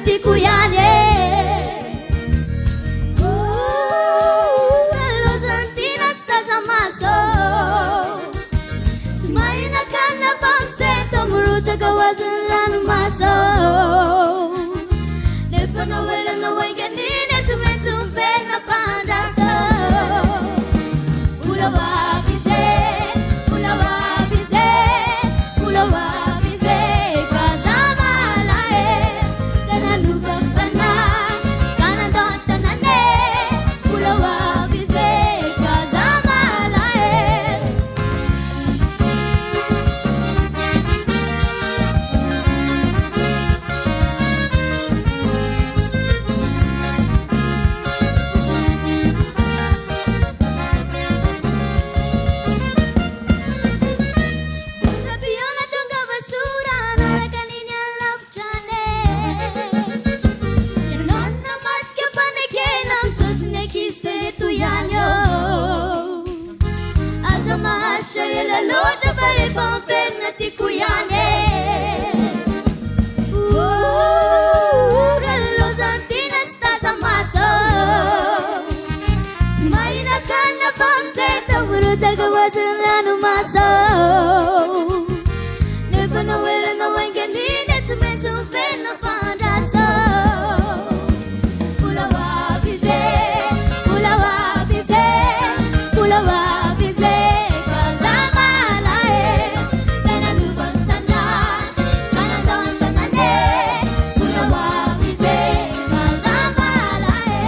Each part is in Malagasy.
tiako ihany e alozany tiana tsy tazamaso tsy mahinakanina famseto mirotsaka ho azony ranomaso nefa naoelana oinganiny tsy maintsy miverina fandraso ulawabize ulawabize ulawabize kazamalae sananubapana kanadontanane ulawabize kazamalae Gabiona tonga basura narakaniny alavitrane yanona matika fanekena misosiny ankizy teto ihany o aza mahasitra ela loatra fa rehefa miverina tiako ihany e ralozany tiana tsy tazamaso tsy mahinakanina famseta mirotsaka ho azony ranomaso nefa naoelana oinganiny tsy maintsy miverina fandraso ulawabize ulawabize ulawabize kazamalae sananubantana kanadontanane ulawabize kazamalae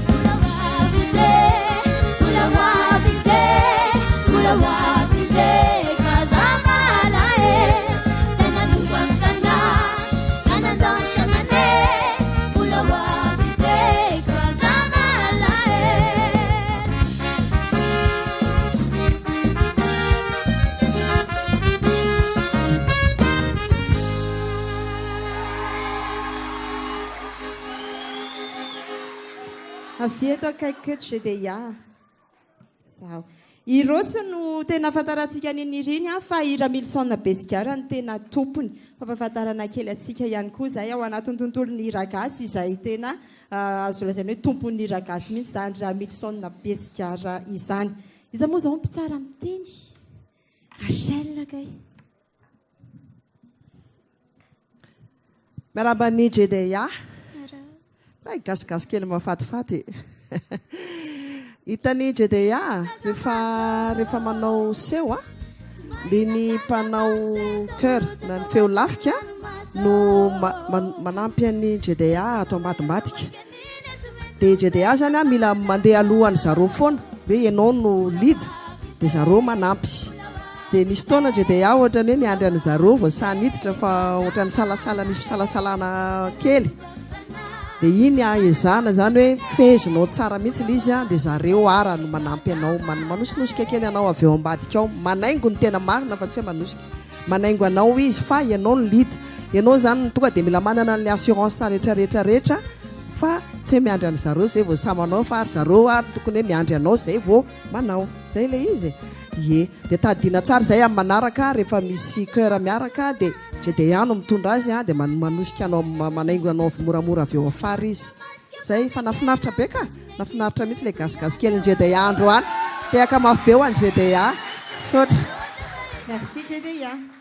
ulawabize ulawabize ulawabize kazamalae sananubantana kanadontanane ulawabize kazamalae avieto akaiky keto GDA sao irosy no tena afantarantsika niny iriny a fa ira Milson Besigara ny tena tompony fampafantarana kely atsika ihany koa zay ao anatin'ny tontolon'ny hiragasy izay tena azo lazaina hoe tompon'ny hiragasy mihitsy zany ra Milson Besigara izany iza moa zao mpitsara miteny Rachel kay miaramba ny GDA ay gasigasy kely mafatifaty hitany GDA rehefa manao seo a dia ny mpanao cœur na ny feo lafika no manampy an'ny GDA atao ambadimbadika dia GDA zany a mila mandeha alohan'ny zareo foana hoe ianao no lead dia zareo manampy dia nisy taona GDA ohatrany hoe niandry any zareo voasany hiditra fa ohatrany salasala nisy fisalasalana kely dia iny ezana zany hoe fezinao tsara mihitsy l izy a dia zareo ara no manampy anao manosinosika kely anao avy eo ambadika ao manaingo ny tena marina fa tsy hoe manosika manaingo anao izy fa ianao ny lida ianao zany tonga dia mila manana n'le assurance rehetrarehetrarehetra fa tsy hoe miandry any zareo zay vao samanao fa ary zareo a tokony hoe miandry anao zay vao manao zay le izy ye dia tadina tsara zay amin'ny manaraka rehefa misy cœur miaraka dia GDA no mitondra azy a dia manosika anao manaingo anao moramora avy eo afara izy zay fa nafinaritra be ka nafinaritra mihitsy le gasigasy kely ny GDA andro any tehaka mafy be ho any GDA sotra merci GDA